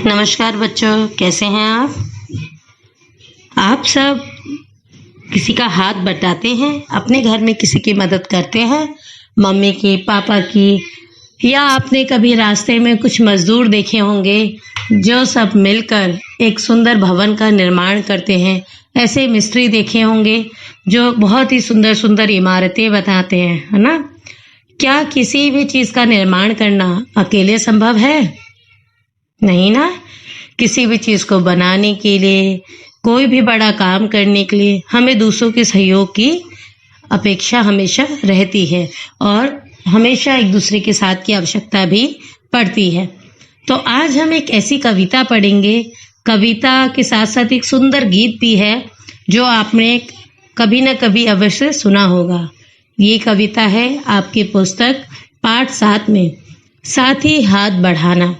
नमस्कार बच्चों, कैसे हैं आप? आप सब किसी का हाथ बटाते हैं, अपने घर में किसी की मदद करते हैं, मम्मी की, पापा की, या आपने कभी रास्ते में कुछ मजदूर देखे होंगे जो सब मिलकर एक सुंदर भवन का निर्माण करते हैं। ऐसे मिस्त्री देखे होंगे जो बहुत ही सुंदर सुंदर इमारतें बनाते हैं, है ना? क्या किसी भी चीज़ का निर्माण करना अकेले संभव है? नहीं ना। किसी भी चीज़ को बनाने के लिए, कोई भी बड़ा काम करने के लिए हमें दूसरों के सहयोग की अपेक्षा हमेशा रहती है और हमेशा एक दूसरे के साथ की आवश्यकता भी पड़ती है। तो आज हम एक ऐसी कविता पढ़ेंगे। कविता के साथ साथ एक सुंदर गीत भी है जो आपने कभी न कभी अवश्य सुना होगा। ये कविता है आपकी पुस्तक पाठ 7 में, साथी हाथ बढ़ाना।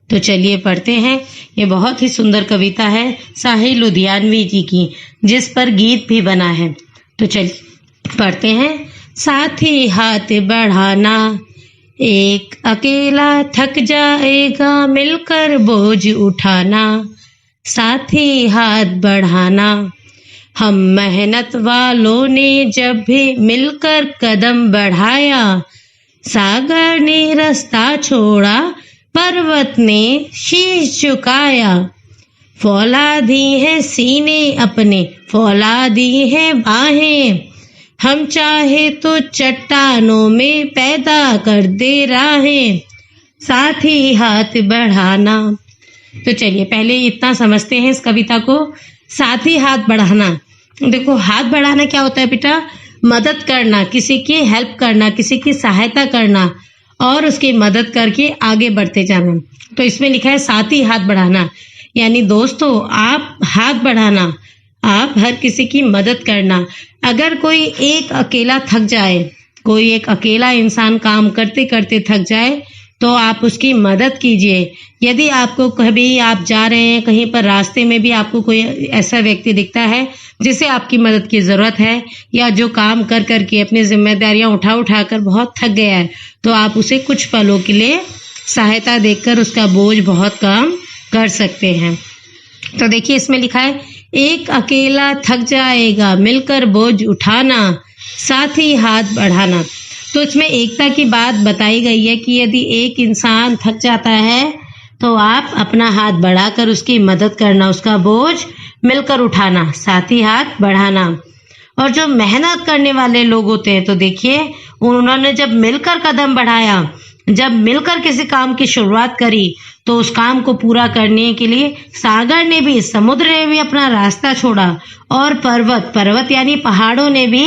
तो चलिए पढ़ते हैं। ये बहुत ही सुंदर कविता है साहिल लुधियानवी जी की, जिस पर गीत भी बना है। तो चलिए पढ़ते हैं। साथी हाथ बढ़ाना, एक अकेला थक जाएगा, मिलकर बोझ उठाना। साथी हाथ बढ़ाना, हम मेहनत वालों ने जब भी मिलकर कदम बढ़ाया, सागर ने रास्ता छोड़ा, पर्वत ने शीश झुकाया। फौलादी है सीने अपने, फौलादी है बाहें, हम चाहे तो चट्टानों में पैदा कर दे राहें। साथी हाथ बढ़ाना। तो चलिए पहले इतना समझते हैं इस कविता को। साथी हाथ बढ़ाना, देखो हाथ बढ़ाना क्या होता है बेटा? मदद करना, किसी की हेल्प करना, किसी की सहायता करना और उसकी मदद करके आगे बढ़ते जाना। तो इसमें लिखा है साथी हाथ बढ़ाना, यानी दोस्तों आप हाथ बढ़ाना, आप हर किसी की मदद करना। अगर कोई एक अकेला थक जाए, कोई एक अकेला इंसान काम करते करते थक जाए, तो आप उसकी मदद कीजिए। यदि आपको कभी आप जा रहे हैं कहीं पर, रास्ते में भी आपको कोई ऐसा व्यक्ति दिखता है जिसे आपकी मदद की ज़रूरत है, या जो काम कर करके अपनी जिम्मेदारियां उठा कर बहुत थक गया है, तो आप उसे कुछ पलों के लिए सहायता देकर उसका बोझ बहुत कम कर सकते हैं। तो देखिए इसमें लिखा है, एक अकेला थक जाएगा, मिलकर बोझ उठाना, साथी हाथ बढ़ाना। तो इसमें एकता की बात बताई गई है कि यदि एक इंसान थक जाता है तो आप अपना हाथ बढ़ाकर उसकी मदद करना, उसका बोझ मिलकर उठाना, साथी हाथ बढ़ाना। और जो मेहनत करने वाले लोग होते हैं, तो देखिए उन्होंने जब मिलकर कदम बढ़ाया, जब मिलकर किसी काम की शुरुआत करी, तो उस काम को पूरा करने के लिए सागर ने भी, समुद्र ने भी अपना रास्ता छोड़ा, और पर्वत यानी पहाड़ों ने भी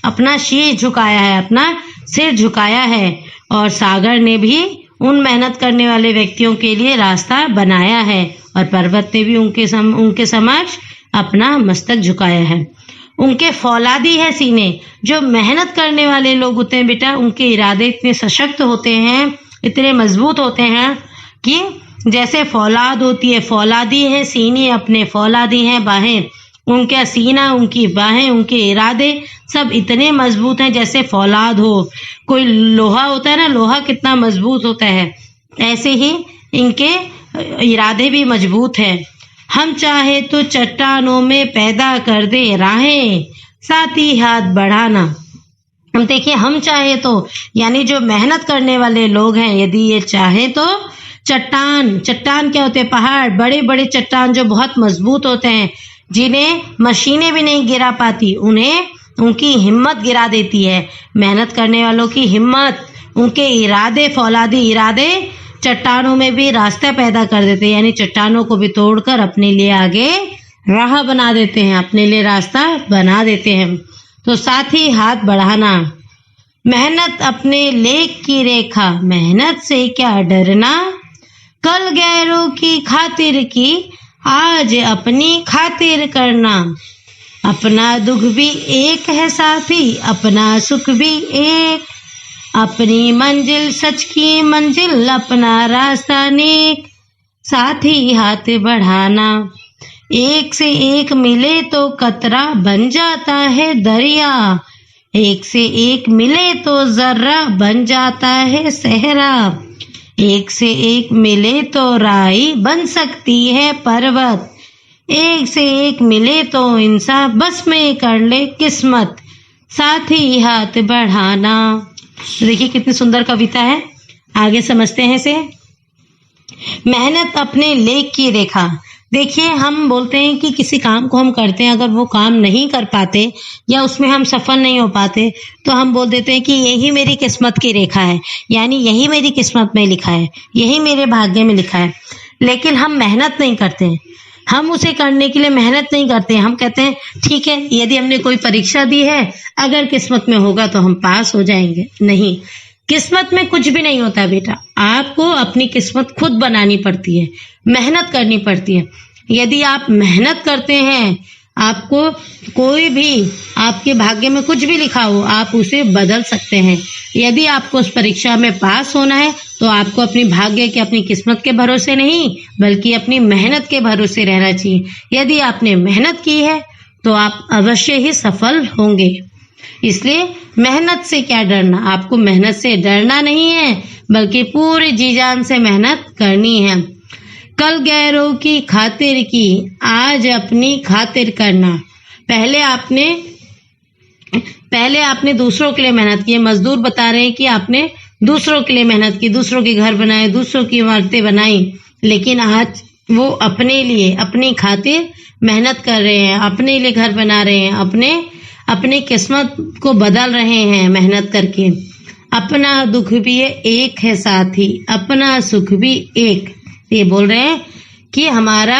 अपना शीश झुकाया है, अपना सिर झुकाया है, और सागर ने भी उन मेहनत करने वाले व्यक्तियों के लिए रास्ता बनाया है, और पर्वत ने भी उनके समक्ष अपना मस्तक झुकाया है। उनके फौलादी है सीने, जो मेहनत करने वाले लोग होते हैं बेटा, उनके इरादे इतने सशक्त होते हैं, इतने मजबूत होते हैं कि जैसे फौलाद होती है, फौलादी है सीने अपने, फौलादी हैं बाहें, उनका सीना, उनकी बाहें, उनके इरादे सब इतने मजबूत हैं जैसे फौलाद हो। कोई लोहा होता है ना, लोहा कितना मजबूत होता है, ऐसे ही इनके इरादे भी मजबूत हैं। हम चाहे तो चट्टानों में पैदा कर दे राहें, साथी हाथ बढ़ाना। हम देखिए, हम चाहे तो यानी जो मेहनत करने वाले लोग हैं, यदि ये चाहे तो चट्टान क्या होते हैं? पहाड़, बड़े बड़े चट्टान जो बहुत मजबूत होते हैं, जिन्हें मशीनें भी नहीं गिरा पाती, उन्हें उनकी हिम्मत गिरा देती है। मेहनत करने वालों की हिम्मत, उनके इरादे, फौलादी इरादे चट्टानों में भी रास्ता पैदा कर देते हैं, यानी चट्टानों को भी तोड़कर अपने लिए आगे राह बना देते हैं, अपने लिए रास्ता बना देते हैं। तो साथी हाथ बढ़ाना, मेहनत अपने लेख की रेखा, मेहनत से क्या डरना, कल गैरों की खातिर की, आज अपनी खातिर करना। अपना दुख भी एक है साथी, अपना सुख भी एक, अपनी मंजिल सच की मंजिल, अपना रास्ता नेक। साथी हाथ बढ़ाना, एक से एक मिले तो कतरा बन जाता है दरिया, एक से एक मिले तो जर्रा बन जाता है सहरा। एक से एक मिले तो राई बन सकती है पर्वत, एक से एक मिले तो इंसान बस में कर ले किस्मत, साथ ही हाथ बढ़ाना। तो देखिए कितनी सुंदर कविता है। आगे समझते हैं इसे। मेहनत अपने लेख की रेखा। देखिए हम बोलते हैं कि किसी काम को हम करते हैं, अगर वो काम नहीं कर पाते या उसमें हम सफल नहीं हो पाते तो हम बोल देते हैं कि यही मेरी किस्मत की रेखा है, यानी यही मेरी किस्मत में लिखा है, यही मेरे भाग्य में लिखा है। लेकिन हम मेहनत नहीं करते हैं, हम उसे करने के लिए मेहनत नहीं करते हैं। हम कहते हैं ठीक है, यदि हमने कोई परीक्षा दी है, अगर किस्मत में होगा तो हम पास हो जाएंगे। नहीं, किस्मत में कुछ भी नहीं होता बेटा। आपको अपनी किस्मत खुद बनानी पड़ती है, मेहनत करनी पड़ती है। यदि आप मेहनत करते हैं, आपको कोई भी आपके भाग्य में कुछ भी लिखा हो, आप उसे बदल सकते हैं। यदि आपको उस परीक्षा में पास होना है तो आपको अपनी भाग्य के, अपनी किस्मत के भरोसे नहीं बल्कि अपनी मेहनत के भरोसे रहना चाहिए। यदि आपने मेहनत की है तो आप अवश्य ही सफल होंगे। इसलिए मेहनत से क्या डरना, आपको मेहनत से डरना नहीं है बल्कि पूरे जी जान से मेहनत करनी है। कल गैरों की खातिर की, आज अपनी खातिर करना। पहले आपने दूसरों के लिए मेहनत की है। मजदूर बता रहे हैं कि आपने दूसरों के लिए मेहनत की, दूसरों के घर बनाए, दूसरों की इमारतें बनाई, लेकिन आज वो अपने लिए, अपनी खातिर मेहनत कर रहे हैं, अपने लिए घर बना रहे हैं, अपने किस्मत को बदल रहे हैं मेहनत करके। अपना दुख भी एक है साथी, अपना सुख भी एक। ये बोल रहे हैं कि हमारा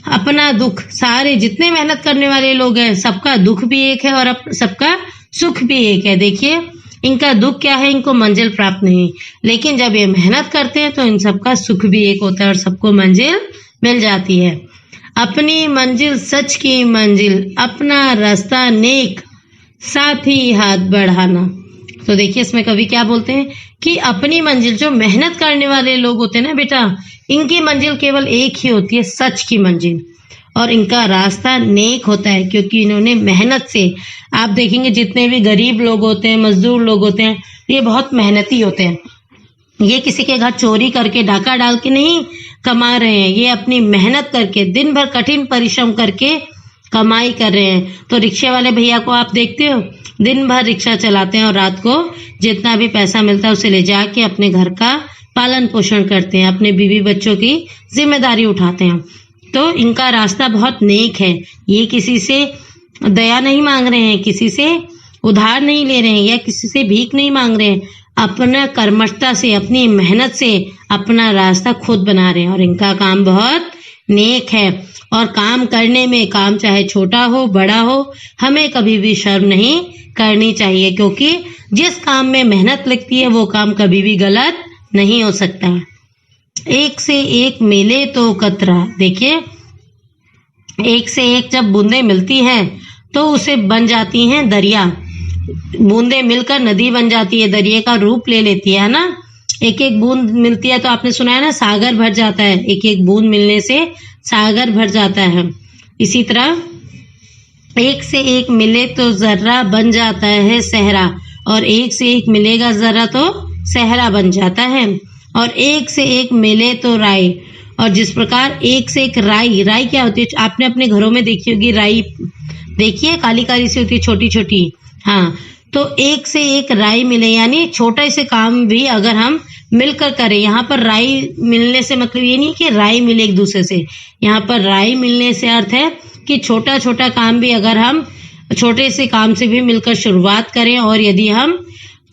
अपना दुख, सारे जितने मेहनत करने वाले लोग हैं सबका दुख भी एक है और सबका सुख भी एक है। देखिए इनका दुख क्या है, इनको मंजिल प्राप्त नहीं, लेकिन जब ये मेहनत करते हैं तो इन सबका सुख भी एक होता है और सबको मंजिल मिल जाती है। अपनी मंजिल सच की मंजिल, अपना रास्ता नेक, साथ ही हाथ बढ़ाना। तो देखिए इसमें कवि क्या बोलते हैं कि अपनी मंजिल, जो मेहनत करने वाले लोग होते हैं ना बेटा, इनकी मंजिल केवल एक ही होती है, सच की मंजिल, और इनका रास्ता नेक होता है क्योंकि इन्होंने मेहनत से, आप देखेंगे जितने भी गरीब लोग होते हैं, मजदूर लोग होते हैं, ये बहुत मेहनती होते हैं। ये किसी के घर चोरी करके, डाका डाल के नहीं कमा रहे हैं, ये अपनी मेहनत करके, दिन भर कठिन परिश्रम करके कमाई कर रहे हैं। तो रिक्शे वाले भैया को आप देखते हो, दिन भर रिक्शा चलाते हैं और रात को जितना भी पैसा मिलता है उसे ले जाके अपने घर का पालन पोषण करते हैं, अपने बीवी बच्चों की जिम्मेदारी उठाते हैं। तो इनका रास्ता बहुत नेक है। ये किसी से दया नहीं मांग रहे हैं, किसी से उधार नहीं ले रहे हैं या किसी से भीख नहीं मांग रहे हैं, अपना कर्मठता से, अपनी मेहनत से अपना रास्ता खुद बना रहे हैं और इनका काम बहुत नेक है। और काम करने में, काम चाहे छोटा हो बड़ा हो, हमें कभी भी शर्म नहीं करनी चाहिए क्योंकि जिस काम में मेहनत लगती है वो काम कभी भी गलत नहीं हो सकता। एक से एक मिले तो कतरा। देखिए एक से एक जब बूंदें मिलती हैं तो उसे बन जाती हैं दरिया। बूंदें मिलकर नदी बन जाती है, दरिया का रूप ले लेती है ना। एक एक बूंद मिलती है तो आपने सुना है ना, सागर भर जाता है। एक एक बूंद मिलने से सागर भर जाता है। इसी तरह एक से एक मिले तो जर्रा बन जाता है सहरा, और एक से एक मिलेगा जर्रा तो सहरा बन जाता है। और एक से एक मिले तो राई, और जिस प्रकार एक से एक राई, राई क्या होती है, आपने अपने घरों में देखी होगी राई, देखिए काली काली सी होती है, छोटी छोटी। हाँ, तो एक से एक राई मिले, यानी छोटा से काम भी अगर हम मिलकर करें। यहाँ पर राई मिलने से मतलब ये नहीं कि राई मिले एक दूसरे से, यहाँ पर राई मिलने से अर्थ है कि छोटा छोटा काम भी अगर हम छोटे से काम से भी मिलकर शुरुआत करें, और यदि हम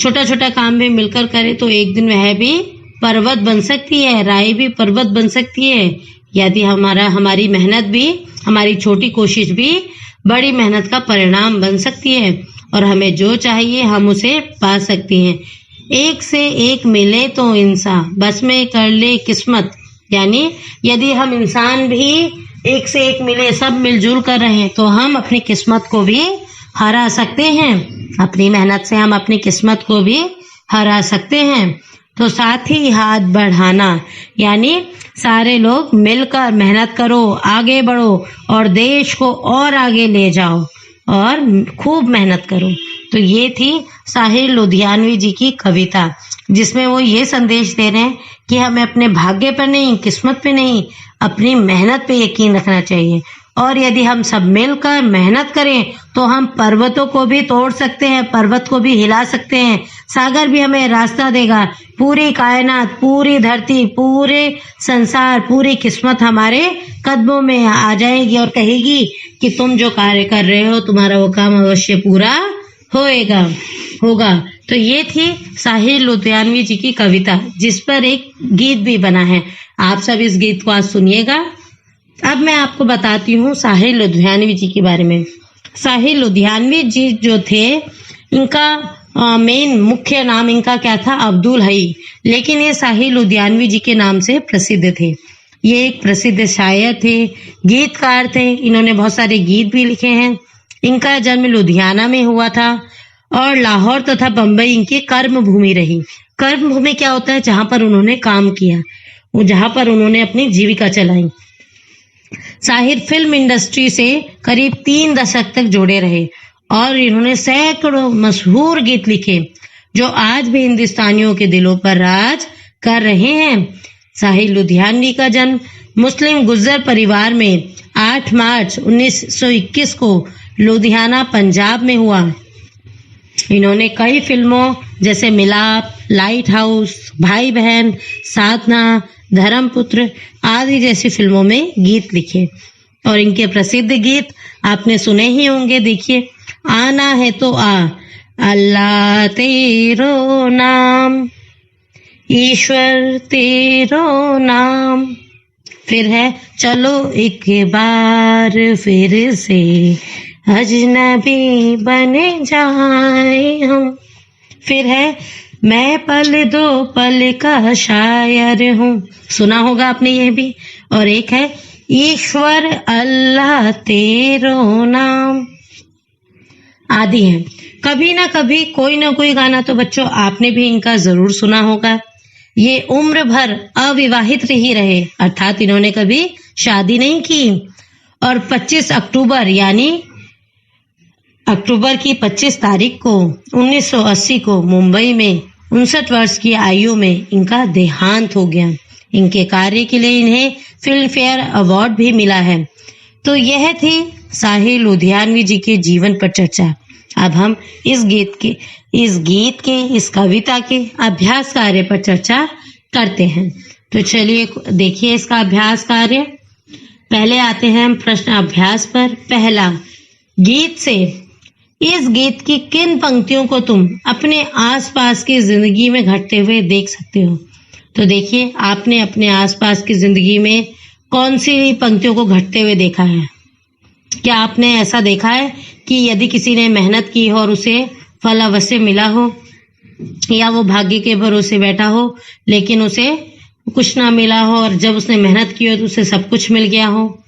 छोटा छोटा काम भी मिलकर करें तो एक दिन वह भी पर्वत बन सकती है, राई भी पर्वत बन सकती है। यदि हमारी मेहनत भी, हमारी छोटी कोशिश भी बड़ी मेहनत का परिणाम बन सकती है और हमें जो चाहिए हम उसे पा सकती हैं। एक से एक मिले तो इंसान बस में कर ले किस्मत, यानी यदि हम इंसान भी एक से एक मिले, सब मिलजुल कर रहे तो हम अपनी किस्मत को भी हरा सकते हैं। अपनी मेहनत से हम अपनी किस्मत को भी हरा सकते हैं। तो साथ ही हाथ बढ़ाना, यानी सारे लोग मिलकर मेहनत करो, आगे बढ़ो और देश को और आगे ले जाओ और खूब मेहनत करो। तो ये थी साहिर लुधियानवी जी की कविता, जिसमें वो ये संदेश दे रहे हैं कि हमें अपने भाग्य पर नहीं, किस्मत पे नहीं, अपनी मेहनत पे यकीन रखना चाहिए। और यदि हम सब मिलकर मेहनत करें तो हम पर्वतों को भी तोड़ सकते हैं, पर्वत को भी हिला सकते हैं। सागर भी हमें रास्ता देगा। पूरी कायनात, पूरी धरती, पूरे संसार, पूरी किस्मत हमारे कदमों में आ जाएगी और कहेगी कि तुम जो कार्य कर रहे हो तुम्हारा वो काम अवश्य पूरा होगा। तो ये थी साहिर लुधियानवी जी की कविता, जिस पर एक गीत भी बना है। आप सब इस गीत को आज सुनिएगा। अब मैं आपको बताती हूँ साहिर लुधियानवी जी के बारे में। साहिर लुधियानवी जी जो थे, इनका मेन मुख्य नाम इनका क्या था? अब्दुल हई, लेकिन ये साहिर लुधियानवी जी के नाम से प्रसिद्ध थे। ये एक प्रसिद्ध शायर थे, गीतकार थे। इन्होंने बहुत सारे गीत भी लिखे हैं। इनका जन्म लुधियाना में हुआ था और लाहौर तथा बम्बई इनकी कर्म भूमि रही। कर्म भूमि क्या होता है? जहां पर उन्होंने काम किया, वो जहां पर उन्होंने अपनी जीविका चलाई। साहिर फिल्म इंडस्ट्री से करीब 3 दशक तक जुड़े रहे और इन्होंने सैकड़ों मशहूर गीत लिखे जो आज भी हिंदुस्तानियों के दिलों पर राज कर रहे हैं। साहिर लुधियानवी का जन्म मुस्लिम गुज्जर परिवार में 8 मार्च 1921 को लुधियाना, पंजाब में हुआ। इन्होंने कई फिल्मों जैसे मिलाप, लाइट हाउस, भाई बहन, साधना, धर्मपुत्र आदि जैसी फिल्मों में गीत लिखे। और इनके प्रसिद्ध गीत आपने सुने ही होंगे। देखिए, आना है तो आ, अल्लाह तेरो नाम, ईश्वर तेरो नाम। फिर है चलो एक बार फिर से अजनबी बने जाए हम। फिर है मैं पल दो पल का शायर हूँ, सुना होगा आपने ये भी। और एक है ईश्वर अल्लाह तेरो नाम आदि है। कभी ना कभी कोई ना कोई गाना तो बच्चों आपने भी इनका जरूर सुना होगा। ये उम्र भर अविवाहित ही रहे, अर्थात इन्होंने कभी शादी नहीं की। और 25 अक्टूबर यानी अक्टूबर की 25 तारीख को 1980 को मुंबई में 59 वर्ष की आयु में इनका देहांत हो गया। इनके कार्य के लिए इन्हें फिल्म फेयर अवार्ड भी मिला है। तो यह थी साहिर लुधियानवी जी के जीवन पर चर्चा। अब हम इस गीत के इस कविता के अभ्यास कार्य पर चर्चा करते हैं। तो चलिए देखिए इसका अभ्यास कार्य। पहले आते हैं हम प्रश्न अभ्यास पर। पहला, गीत से इस गीत की किन पंक्तियों को तुम अपने आसपास की जिंदगी में घटते हुए देख सकते हो? तो देखिए, आपने अपने आसपास की जिंदगी में कौन सी पंक्तियों को घटते हुए देखा है? क्या आपने ऐसा देखा है कि यदि किसी ने मेहनत की हो और उसे फल अवश्य मिला हो, या वो भाग्य के भरोसे बैठा हो लेकिन उसे कुछ ना मिला हो, और जब उसने मेहनत की हो तो उसे सब कुछ मिल गया हो?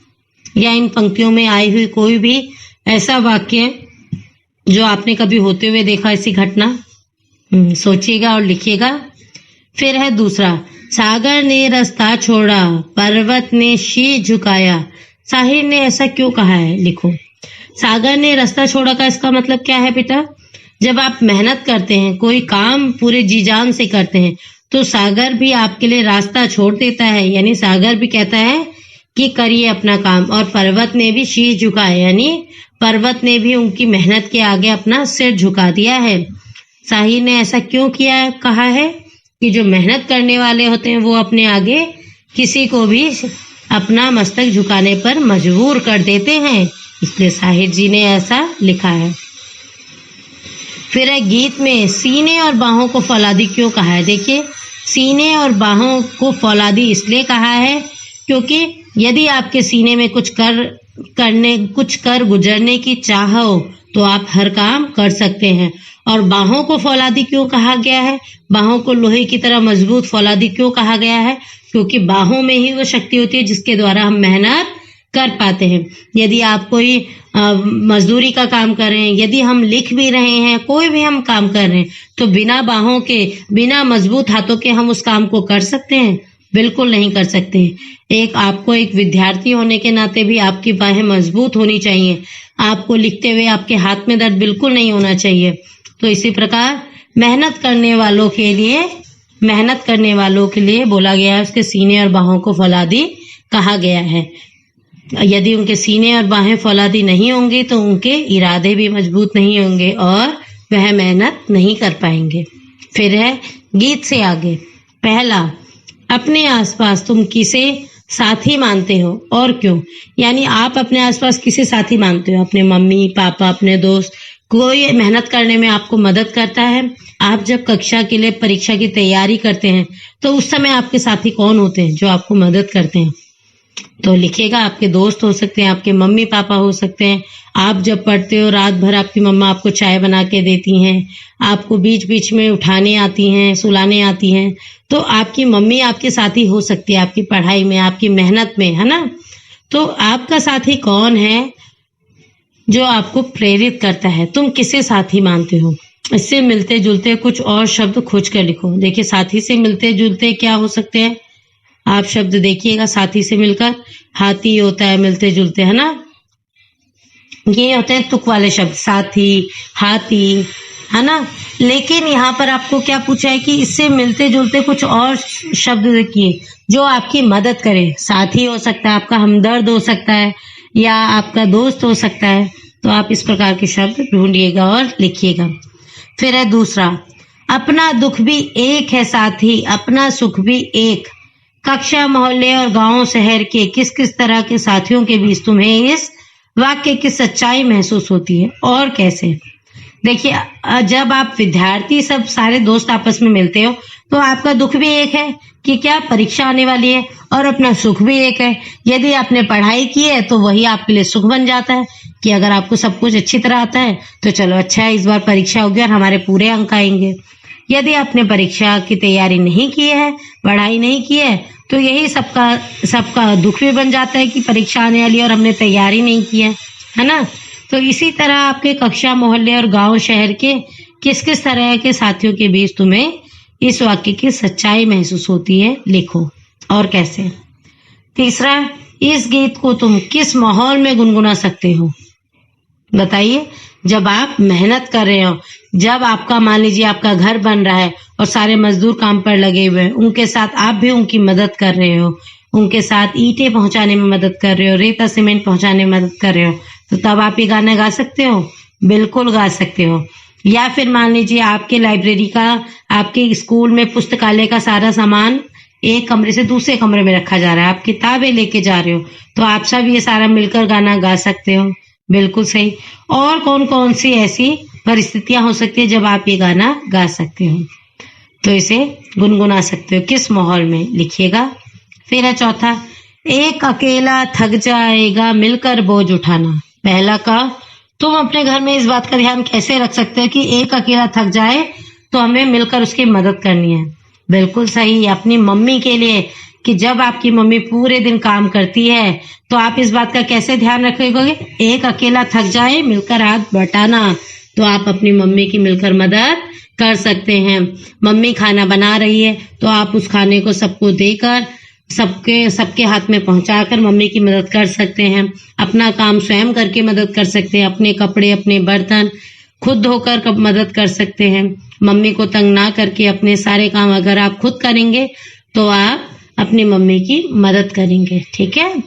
या इन पंक्तियों में आई हुई कोई भी ऐसा वाक्य जो आपने कभी होते हुए देखा, ऐसी घटना? सोचिएगा और लिखिएगा। फिर है दूसरा, सागर ने रास्ता छोड़ा, पर्वत ने शीश झुकाया। साहिर ने ऐसा क्यों कहा है? लिखो। सागर ने रास्ता छोड़ा का इसका मतलब क्या है बेटा? जब आप मेहनत करते हैं, कोई काम पूरे जी जान से करते हैं, तो सागर भी आपके लिए रास्ता छोड़ देता है। यानी सागर भी कहता है कि करिए अपना काम। और पर्वत ने भी शीश झुकाया, यानी पर्वत ने भी उनकी मेहनत के आगे अपना सिर झुका दिया है। साहिर ने ऐसा क्यों कहा है कि जो मेहनत करने वाले होते हैं वो अपने आगे किसी को भी अपना मस्तक झुकाने पर मजबूर कर देते हैं, इसलिए साहिर जी ने ऐसा लिखा है। फिर है गीत में सीने और बाहों को फौलादी क्यों कहा है? देखिए, सीने और बाहों को फौलादी इसलिए कहा है क्योंकि यदि आपके सीने में कुछ कर गुजरने की चाह हो तो आप हर काम कर सकते हैं। और बाहों को फौलादी क्यों कहा गया है? बाहों को लोहे की तरह मजबूत फौलादी क्यों कहा गया है? क्योंकि बाहों में ही वो शक्ति होती है जिसके द्वारा हम मेहनत कर पाते हैं। यदि आप कोई मजदूरी का काम कर रहे हैं, यदि हम लिख भी रहे हैं, कोई भी हम काम कर रहे हैं, तो बिना बाहों के, बिना मजबूत हाथों के हम उस काम को कर सकते हैं? बिल्कुल नहीं कर सकते। आपको एक विद्यार्थी होने के नाते भी आपकी बाहें मजबूत होनी चाहिए। आपको लिखते हुए आपके हाथ में दर्द बिल्कुल नहीं होना चाहिए। तो इसी प्रकार मेहनत करने वालों के लिए मेहनत करने वालों के लिए बोला गया है, उसके सीने और बाहों को फौलादी कहा गया है। यदि उनके सीने और बाहें फौलादी नहीं होंगी तो उनके इरादे भी मजबूत नहीं होंगे और वह मेहनत नहीं कर पाएंगे। फिर है गीत से आगे। पहला, अपने आसपास तुम किसे साथी मानते हो और क्यों? यानी आप अपने आसपास किसे साथी मानते हो? अपने मम्मी पापा, अपने दोस्त, कोई मेहनत करने में आपको मदद करता है? आप जब कक्षा के लिए परीक्षा की तैयारी करते हैं तो उस समय आपके साथी कौन होते हैं जो आपको मदद करते हैं? तो लिखिएगा, आपके दोस्त हो सकते हैं, आपके मम्मी पापा हो सकते हैं। आप जब पढ़ते हो रात भर आपकी मम्मा आपको चाय बना के देती हैं, आपको बीच बीच में उठाने आती हैं, सुलाने आती हैं, तो आपकी मम्मी आपके साथी हो सकती है आपकी पढ़ाई में, आपकी मेहनत में, है ना। तो आपका साथी कौन है जो आपको प्रेरित करता है? तुम किसे साथी मानते हो? इससे मिलते जुलते कुछ और शब्द खोज कर लिखो। देखिए, साथी से मिलते जुलते क्या हो सकते हैं? आप शब्द देखिएगा, साथी से मिलकर हाथी होता है, मिलते जुलते, है ना। ये होते हैं तुक वाले शब्द, साथी, हाथी, है ना। लेकिन यहाँ पर आपको क्या पूछा है कि इससे मिलते जुलते कुछ और शब्द देखिए जो आपकी मदद करे। साथी हो सकता है, आपका हमदर्द हो सकता है, या आपका दोस्त हो सकता है। तो आप इस प्रकार के शब्द ढूंढिएगा और लिखिएगा। फिर है दूसरा, अपना दुख भी एक है साथी, अपना सुख भी एक। कक्षा, मोहल्ले और गांव शहर के किस किस तरह के साथियों के बीच तुम्हें इस वाक्य की सच्चाई महसूस होती है और कैसे? देखिए, जब आप विद्यार्थी सब सारे दोस्त आपस में मिलते हो तो आपका दुख भी एक है कि क्या परीक्षा आने वाली है, और अपना सुख भी एक है। यदि आपने पढ़ाई की है तो वही आपके लिए सुख बन जाता है कि अगर आपको सब कुछ अच्छी तरह आता है तो चलो अच्छा है, इस बार परीक्षा होगी और हमारे पूरे अंक आएंगे। यदि आपने परीक्षा की तैयारी नहीं की है, पढ़ाई नहीं की है, तो यही सबका दुख भी बन जाता है कि परीक्षा आने वाली है और हमने तैयारी नहीं की है ना। तो इसी तरह आपके कक्षा, मोहल्ले और गांव शहर के किस किस तरह के साथियों के बीच तुम्हें इस वाक्य की सच्चाई महसूस होती है, लिखो और कैसे। तीसरा, इस गीत को तुम किस माहौल में गुनगुना सकते हो? बताइए, जब आप मेहनत कर रहे हो, जब आपका मान लीजिए आपका घर बन रहा है और सारे मजदूर काम पर लगे हुए हैं, उनके साथ आप भी उनकी मदद कर रहे हो, उनके साथ ईंटें पहुंचाने में मदद कर रहे हो, रेता सीमेंट पहुंचाने में मदद कर रहे हो, तो तब आप ये गाना गा सकते हो, बिल्कुल गा सकते हो। या फिर मान लीजिए आपके लाइब्रेरी का, आपके स्कूल में पुस्तकालय का सारा सामान एक कमरे से दूसरे कमरे में रखा जा रहा है, आप किताबें लेके जा रहे हो, तो आप सब ये सारा मिलकर गाना गा सकते हो, बिल्कुल सही। और कौन कौन सी ऐसी परिस्थितियां हो सकती है जब आप ये गाना गा सकते हो, तो इसे गुनगुना सकते हो, किस माहौल में, लिखिएगा। फिर है चौथा, एक अकेला थक जाएगा मिलकर बोझ उठाना। पहला का, तुम अपने घर में इस बात का ध्यान कैसे रख सकते हो कि एक अकेला थक जाए तो हमें मिलकर उसकी मदद करनी है? बिल्कुल सही, अपनी मम्मी के लिए, कि जब आपकी मम्मी पूरे दिन काम करती है तो आप इस बात का कैसे ध्यान रखोगे? एक अकेला थक जाए मिलकर हाथ बटाना, तो आप अपनी मम्मी की मिलकर मदद कर सकते हैं। मम्मी खाना बना रही है तो आप उस खाने को सबको देकर, सबके हाथ में पहुंचाकर मम्मी की मदद कर सकते हैं। अपना काम स्वयं करके मदद कर सकते हैं, अपने कपड़े, अपने बर्तन खुद धोकर मदद कर सकते हैं। मम्मी को तंग ना करके अपने सारे काम अगर आप खुद करेंगे तो आप अपनी मम्मी की मदद करेंगे, ठीक है।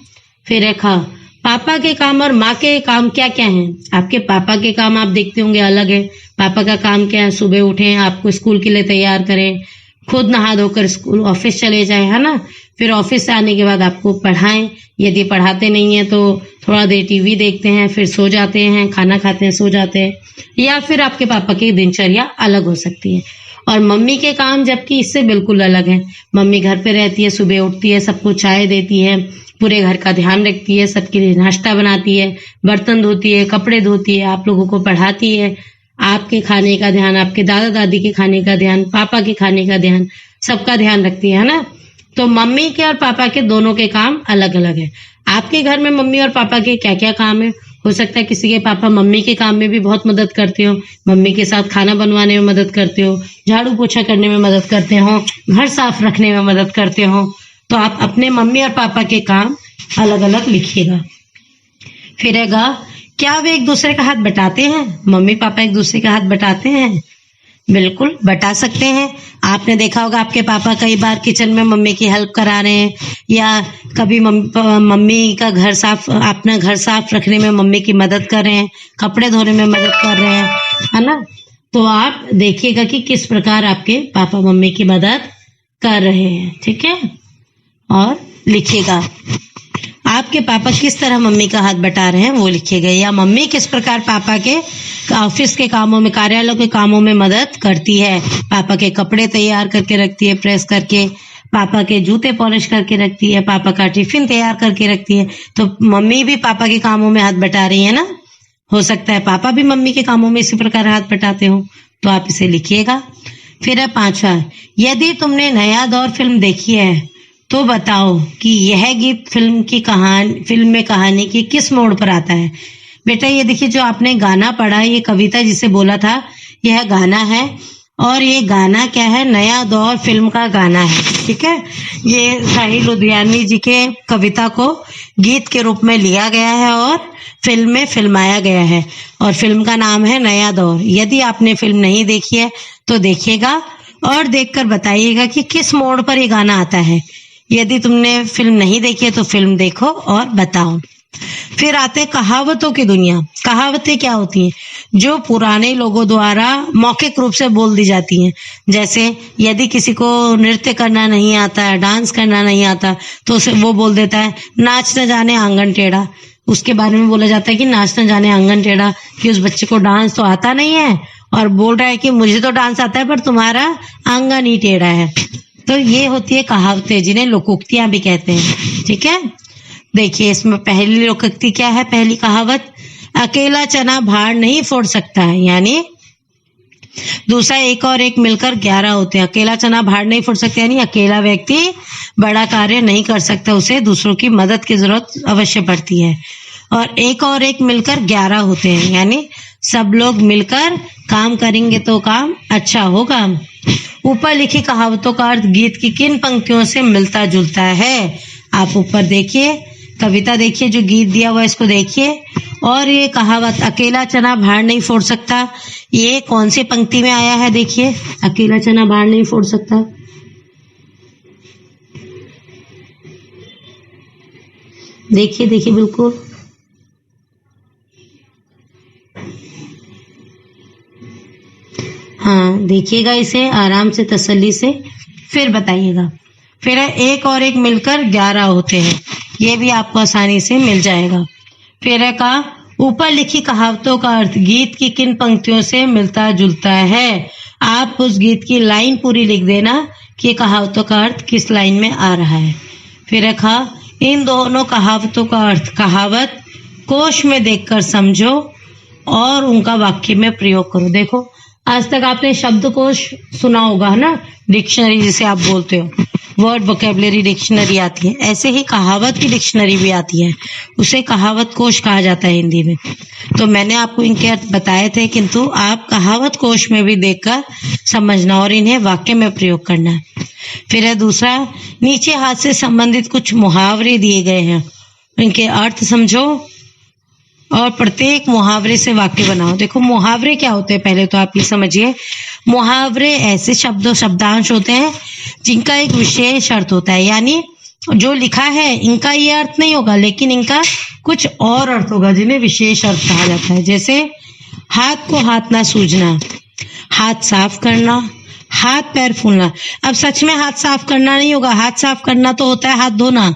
फिर है खा, पापा के काम और माँ के काम क्या क्या हैं? आपके पापा के काम आप देखते होंगे अलग है। पापा का काम क्या है? सुबह उठें, आपको स्कूल के लिए तैयार करें, खुद नहा धोकर स्कूल ऑफिस चले जाए, है ना। फिर ऑफिस से आने के बाद आपको पढ़ाएं, यदि पढ़ाते नहीं है तो थोड़ा देर टीवी देखते हैं, फिर सो जाते हैं, खाना खाते हैं, सो जाते हैं। या फिर आपके पापा की दिनचर्या अलग हो सकती है। और मम्मी के काम जबकि इससे बिल्कुल अलग है। मम्मी घर पे रहती है, सुबह उठती है, सबको चाय देती है, पूरे घर का ध्यान रखती है, सबके लिए नाश्ता बनाती है, बर्तन धोती है, कपड़े धोती है, आप लोगों को पढ़ाती है। आपके खाने का ध्यान, आपके दादा दादी के खाने का ध्यान, पापा के खाने का ध्यान, सबका ध्यान रखती है ना। तो मम्मी के और पापा के दोनों के काम अलग अलग है। आपके घर में मम्मी और पापा के क्या क्या काम है? हो सकता है किसी के पापा मम्मी के काम में भी बहुत मदद करते हो, मम्मी के साथ खाना बनवाने में मदद करते हो, झाड़ू पोछा करने में मदद करते हो, घर साफ रखने में मदद करते हो। तो आप अपने मम्मी और पापा के काम अलग अलग लिखिएगा। फिर हैगा, क्या वे एक दूसरे का हाथ बटाते हैं? मम्मी पापा एक दूसरे का हाथ बटाते हैं? बिल्कुल बता सकते हैं। आपने देखा होगा आपके पापा कई बार किचन में मम्मी की हेल्प करा रहे हैं, या कभी मम्मी का घर साफ, अपना घर साफ रखने में मम्मी की मदद कर रहे हैं, कपड़े धोने में मदद कर रहे हैं, है ना। तो आप देखिएगा कि किस प्रकार आपके पापा मम्मी की मदद कर रहे हैं, ठीक है। और लिखिएगा आपके पापा किस तरह मम्मी का हाथ बटा रहे हैं, वो लिखिएगा। या मम्मी किस प्रकार पापा के ऑफिस के कामों में, कार्यालय के कामों में मदद करती है। पापा के कपड़े तैयार करके रखती है प्रेस करके, पापा के जूते पॉलिश करके रखती है, पापा का टिफिन तैयार करके रखती है। तो मम्मी भी पापा के कामों में हाथ बटा रही है ना। हो सकता है पापा भी मम्मी के कामों में इसी प्रकार हाथ बटाते हो, तो आप इसे लिखिएगा। फिर है 5वां, यदि तुमने नया दौर फिल्म देखी है तो बताओ कि यह गीत फिल्म में कहानी की किस मोड़ पर आता है। बेटा ये देखिए, जो आपने गाना पढ़ा, ये कविता जिसे बोला था, यह गाना है। और ये गाना क्या है, नया दौर फिल्म का गाना है, ठीक है। ये साहिल लुधियानवी जी के कविता को गीत के रूप में लिया गया है और फिल्म में फिल्माया गया है, और फिल्म का नाम है नया दौर। यदि आपने फिल्म नहीं देखी है तो देखिएगा और देखकर बताइएगा कि किस मोड़ पर ये गाना आता है। यदि तुमने फिल्म नहीं देखी है तो फिल्म देखो और बताओ। फिर आते कहावतों की दुनिया। कहावतें क्या होती हैं, जो पुराने लोगों द्वारा मौखिक रूप से बोल दी जाती हैं। जैसे यदि किसी को नृत्य करना नहीं आता है, डांस करना नहीं आता, तो उसे वो बोल देता है नाच न जाने आंगन टेढ़ा। उसके बारे में बोला जाता है कि नाच न जाने आंगन टेढ़ा, कि उस बच्चे को डांस तो आता नहीं है और बोल रहा है कि मुझे तो डांस आता है पर तुम्हारा आंगन ही टेढ़ा है। तो ये होती है कहावतें, जिन्हें लोकोक्तियां भी कहते हैं, ठीक है। देखिए इसमें पहली लोकोक्ति क्या है, पहली कहावत, अकेला चना भार नहीं फोड़ सकता है, यानी दूसरा, एक और एक मिलकर 11 होते हैं। अकेला चना भार नहीं फोड़ सकता, यानी अकेला व्यक्ति बड़ा कार्य नहीं कर सकता, उसे दूसरों की मदद की जरूरत अवश्य पड़ती है। और एक मिलकर 11 होते हैं, यानी सब लोग मिलकर काम करेंगे तो काम अच्छा होगा। ऊपर लिखी कहावतों का अर्थ गीत की किन पंक्तियों से मिलता जुलता है। आप ऊपर देखिए, कविता देखिए, जो गीत दिया हुआ इसको देखिए। और ये कहावत अकेला चना भार नहीं फोड़ सकता, ये कौन सी पंक्ति में आया है, देखिए। अकेला चना भार नहीं फोड़ सकता, देखिए देखिए बिल्कुल, हाँ देखिएगा इसे आराम से, तसल्ली से, फिर बताइएगा। फिर एक और एक मिलकर 11 होते हैं, ये भी आपको आसानी से मिल जाएगा। फिर है का ऊपर लिखी कहावतों का अर्थ गीत की किन पंक्तियों से मिलता जुलता है। आप उस गीत की लाइन पूरी लिख देना कि कहावतों का अर्थ किस लाइन में आ रहा है। फिर है का इन दोनों कहावतों का अर्थ कहावत कोश में देखकर समझो और उनका वाक्य में प्रयोग करो। देखो आज तक आपने शब्दकोश सुना होगा, है ना, डिक्शनरी जिसे आप बोलते हो, वर्ड वोकेबलरी डिक्शनरी आती है, ऐसे ही कहावत की डिक्शनरी भी आती है, उसे कहावत कोश कहा जाता है हिंदी में। तो मैंने आपको इनके अर्थ बताए थे, किंतु आप कहावत कोश में भी देखकर समझना और इन्हें वाक्य में प्रयोग करना है। फिर है दूसरा, नीचे हाथ से संबंधित कुछ मुहावरे दिए गए हैं, इनके अर्थ समझो और प्रत्येक मुहावरे से वाक्य बनाओ। देखो मुहावरे क्या होते हैं, पहले तो आप ये समझिए। मुहावरे ऐसे शब्दांश होते हैं जिनका एक विशेष अर्थ होता है, यानी जो लिखा है इनका ये अर्थ नहीं होगा, लेकिन इनका कुछ और अर्थ होगा, जिन्हें विशेष अर्थ कहा जाता है। जैसे हाथ को हाथ ना सूझना, हाथ साफ करना, हाथ पैर फूलना। अब सच में हाथ साफ करना नहीं होगा, हाथ साफ करना तो होता है हाथ धोना,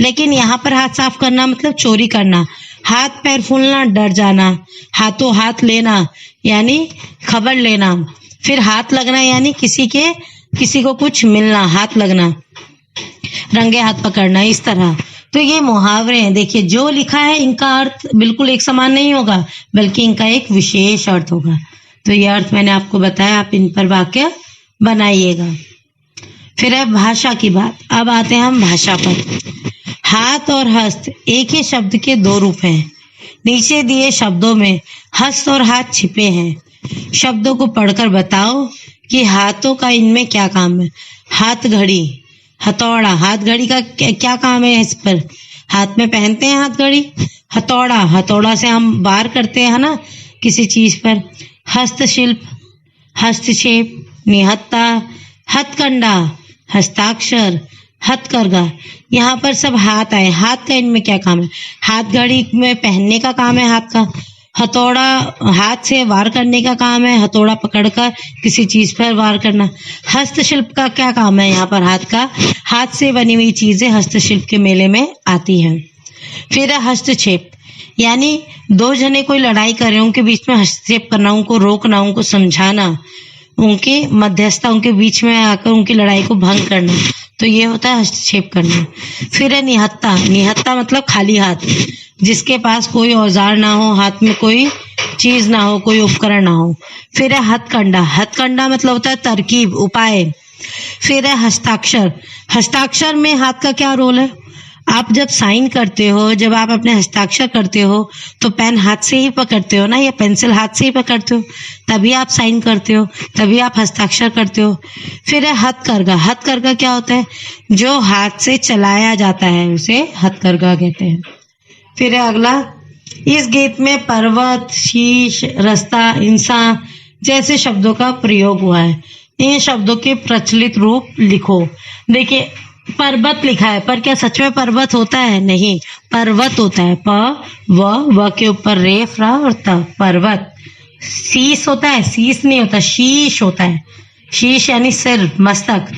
लेकिन यहाँ पर हाथ साफ करना मतलब चोरी करना। हाथ पैर फूलना, डर जाना। हाथों हाथ लेना यानी खबर लेना। फिर हाथ लगना यानी किसी को कुछ मिलना, हाथ लगना, रंगे हाथ पकड़ना, इस तरह। तो ये मुहावरे हैं। देखिए जो लिखा है इनका अर्थ बिल्कुल एक समान नहीं होगा, बल्कि इनका एक विशेष अर्थ होगा। तो ये अर्थ मैंने आपको बताया, आप इन पर वाक्य बनाइएगा। फिर है भाषा की बात। अब आते हैं हम भाषा पर। हाथ और हस्त एक ही शब्द के दो रूप हैं। नीचे दिए शब्दों में हस्त और हाथ छिपे हैं। शब्दों को पढ़कर बताओ कि हाथों का इनमें क्या काम है। हाथ घड़ी, हथौड़ा, हाथ घड़ी का क्या काम है इस पर, हाथ में पहनते हैं हाथ घड़ी। हथौड़ा, हथौड़ा से हम वार करते हैं ना किसी चीज पर। हस्तशिल्प, हस्तक्षेप, निहत्था, हथकंडा, हस्ताक्षर, हथकरघा। यहाँ पर सब हाथ आए। हाथ का इनमें क्या काम है? हाथ घड़ी में पहनने का काम है हाथ का। हथौड़ा हाथ से वार करने का काम है, हथौड़ा पकड़कर किसी चीज पर वार करना। हस्तशिल्प का क्या काम है? यहाँ पर हाथ का, हाथ से बनी हुई चीजें हस्तशिल्प के मेले में आती हैं। फिर है हस्तक्षेप, यानी दो जने कोई लड़ाई कर रहे हैं, उनके बीच में हस्तक्षेप करना, उनको रोकना, उनको समझाना, उनके मध्यस्थता, उनके बीच में आकर उनकी लड़ाई को भंग करना, तो ये होता है हस्तक्षेप करना। फिर है निहत्था। निहत्था मतलब खाली हाथ, जिसके पास कोई औजार ना हो, हाथ में कोई चीज ना हो, कोई उपकरण ना हो। फिर है हथकंडा। हथकंडा मतलब होता है तरकीब, उपाय। फिर है हस्ताक्षर। हस्ताक्षर में हाथ का क्या रोल है? आप जब साइन करते हो, जब आप अपने हस्ताक्षर करते हो, तो पेन हाथ से ही पकड़ते हो ना, या पेंसिल हाथ से ही पकड़ते हो, तभी आप साइन करते हो, तभी आप हस्ताक्षर करते हो। फिर है हथकरघा। हथकरघा क्या होता है? जो हाथ से चलाया जाता है उसे हथकरघा कहते हैं। फिर है अगला, इस गीत में पर्वत, शीश, रास्ता, इंसान जैसे शब्दों का प्रयोग हुआ है। इन शब्दों के प्रचलित रूप लिखो। देखिए, पर्वत लिखा है, पर क्या सच में पर्वत होता है? नहीं, पर्वत होता है व के ऊपर रेफ रा और त, पर्वत। शीश होता है? शीश नहीं होता, शीश होता है। शीश यानी सिर, मस्तक।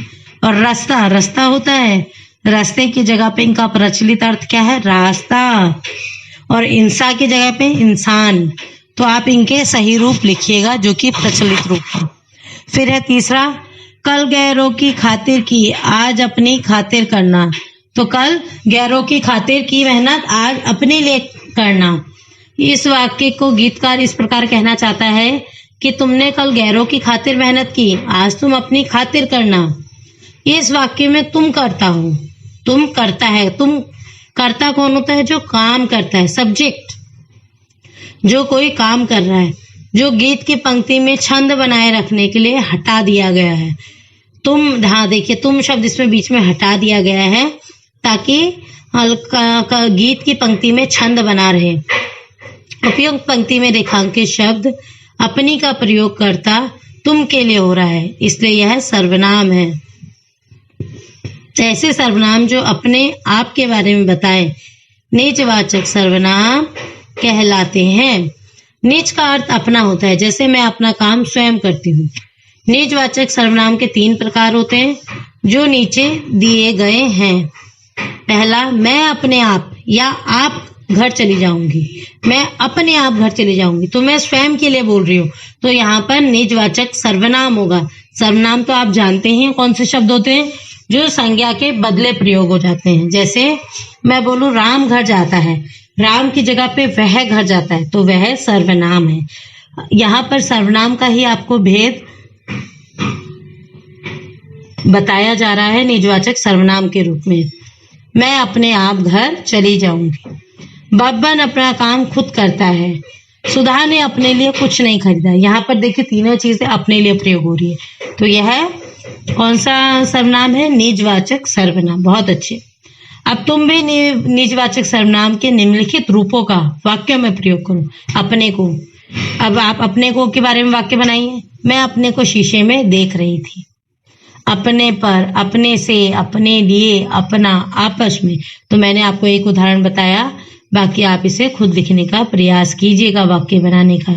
और रास्ता, रास्ता होता है। रास्ते की जगह पे इनका प्रचलित अर्थ क्या है? रास्ता। और इंसान की जगह पे इंसान। तो आप इनके सही रूप लिखिएगा, जो कि प्रचलित रूप है। फिर है तीसरा, कल गैरों की खातिर की, आज अपनी खातिर करना। तो कल गैरों की खातिर की मेहनत, आज अपने लिए करना। इस वाक्य को गीतकार इस प्रकार कहना चाहता है कि तुमने कल गैरों की खातिर मेहनत की, आज तुम अपनी खातिर करना। इस वाक्य में तुम करता हो, तुम करता है। तुम करता कौन होता है? जो काम करता है, सब्जेक्ट, जो कोई काम कर रहा है, जो गीत की पंक्ति में छंद बनाए रखने के लिए हटा दिया गया है। तुम, हाँ देखिए, तुम शब्द इसमें बीच में हटा दिया गया है ताकि हल्का गीत की पंक्ति में छंद बना रहे। उपयुक्त पंक्ति में रेखांकित शब्द अपनी का प्रयोग करता तुम के लिए हो रहा है, इसलिए यह सर्वनाम है। ऐसे सर्वनाम जो अपने आप के बारे में बताएं निजवाचक सर्वनाम कहलाते हैं। निज का अर्थ अपना होता है, जैसे मैं अपना काम स्वयं करती हूँ। निजवाचक सर्वनाम के 3 प्रकार होते हैं, जो नीचे दिए गए हैं। पहला, मैं अपने आप या आप घर चली जाऊंगी। मैं अपने आप घर चली जाऊंगी, तो मैं स्वयं के लिए बोल रही हूँ, तो यहाँ पर निजवाचक सर्वनाम होगा। सर्वनाम तो आप जानते हैं कौन से शब्द होते हैं, जो संज्ञा के बदले प्रयोग हो जाते हैं। जैसे मैं बोलूं राम घर जाता है, राम की जगह पे वह घर जाता है, तो वह सर्वनाम है। यहाँ पर सर्वनाम का ही आपको भेद बताया जा रहा है निजवाचक सर्वनाम के रूप में। मैं अपने आप घर चली जाऊंगी। बब्बन अपना काम खुद करता है। सुधा ने अपने लिए कुछ नहीं खरीदा। यहाँ पर देखिए, तीनों चीजें अपने लिए प्रयोग हो रही है, तो यह कौन सा सर्वनाम है? निजवाचक सर्वनाम। बहुत अच्छे। अब तुम भी निजवाचक सर्वनाम के निम्नलिखित रूपों का वाक्य में प्रयोग करो। अपने को, अब आप अपने को के बारे में वाक्य बनाइए। मैं अपने को शीशे में देख रही थी। अपने पर, अपने से, अपने लिए, अपना, आपस में, तो मैंने आपको एक उदाहरण बताया, बाकी आप इसे खुद लिखने का प्रयास कीजिएगा वाक्य बनाने का।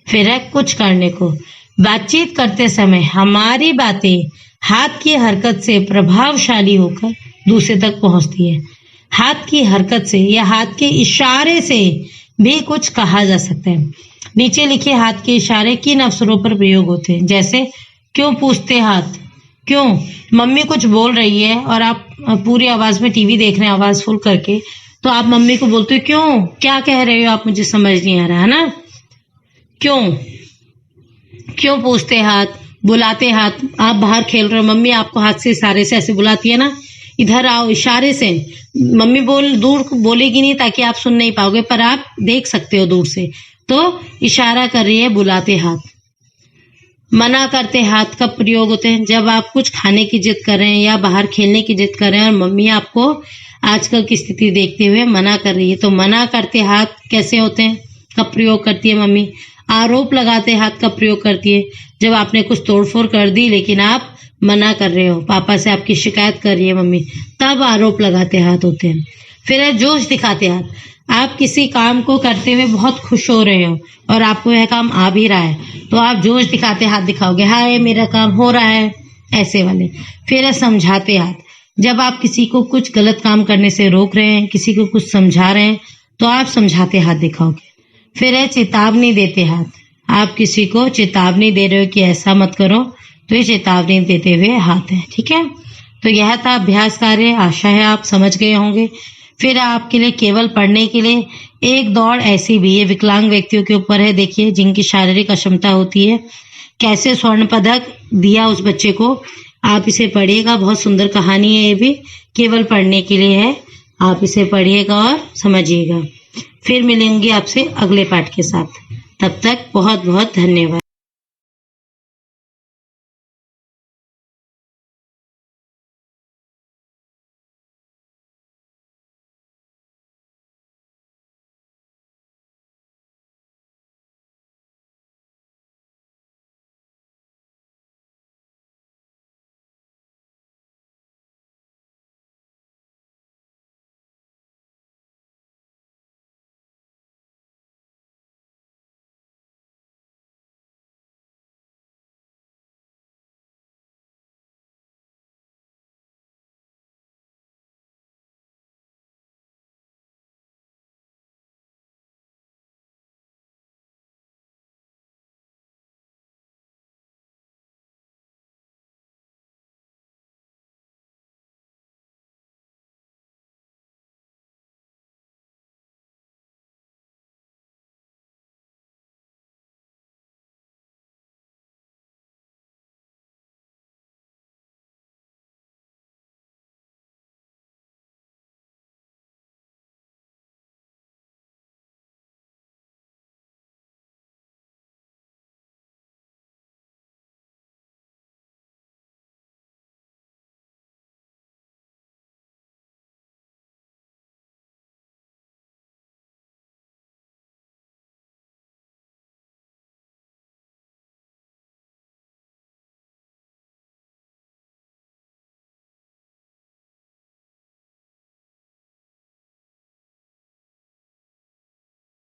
फिर है कुछ करने को। बातचीत करते समय हमारी बातें हाथ की हरकत से प्रभावशाली होकर दूसरे तक पहुंचती है। हाथ की हरकत से या हाथ के इशारे से भी कुछ कहा जा सकता है। नीचे लिखे हाथ के इशारे किन अवसरों पर प्रयोग होते हैं? जैसे क्यों पूछते हाथ, क्यों मम्मी कुछ बोल रही है और आप पूरी आवाज में टीवी देख रहे हैं आवाज फुल करके, तो आप मम्मी को बोलते हो क्यों, क्या कह रहे हो आप, मुझे समझ नहीं आ रहा है ना। क्यों, क्यों पूछते हाथ, बुलाते हाथ। आप बाहर खेल रहे हो, मम्मी आपको हाथ से इशारे से ऐसे बुलाती है ना, इधर आओ, इशारे से। मम्मी दूर बोलेगी नहीं ताकि आप सुन नहीं पाओगे, पर आप देख सकते हो दूर से, तो इशारा कर रही है बुलाते हाथ। मना करते हाथ का प्रयोग होते हैं जब आप कुछ खाने की जिद कर रहे हैं या बाहर खेलने की जिद कर रहे हैं और मम्मी आपको आजकल की स्थिति देखते हुए मना कर रही है, तो मना करते हाथ कैसे होते हैं, का प्रयोग करती है मम्मी। आरोप लगाते हाथ का प्रयोग करती है जब आपने कुछ तोड़फोड़ कर दी लेकिन आप मना कर रहे हो, पापा से आपकी शिकायत कर रही है मम्मी, तब आरोप लगाते हाथ होते हैं। फिर है जोश दिखाते हाथ, आप किसी काम को करते हुए बहुत खुश हो रहे हो और आपको यह काम आ भी रहा है, तो आप जोश दिखाते हाथ दिखाओगे, हाय मेरा काम हो रहा है, ऐसे वाले। फिर है समझाते हाथ, जब आप किसी को कुछ गलत काम करने से रोक रहे हैं, किसी को कुछ समझा रहे हैं, तो आप समझाते हाथ दिखाओगे। फिर है चेतावनी देते हाथ, आप किसी को चेतावनी दे रहे हो कि ऐसा मत करो, तो ये चेतावनी देते हुए हाथ है। ठीक है, तो यह था अभ्यास कार्य, आशा है आप समझ गए होंगे। फिर आपके लिए केवल पढ़ने के लिए एक दौड़ ऐसी भी, ये विकलांग व्यक्तियों के ऊपर है, देखिए जिनकी शारीरिक अक्षमता होती है, कैसे स्वर्ण पदक दिया उस बच्चे को, आप इसे पढ़िएगा, बहुत सुंदर कहानी है, ये भी केवल पढ़ने के लिए है, आप इसे पढ़िएगा और समझिएगा। फिर मिलेंगे आपसे अगले पाठ के साथ, तब तक बहुत बहुत धन्यवाद।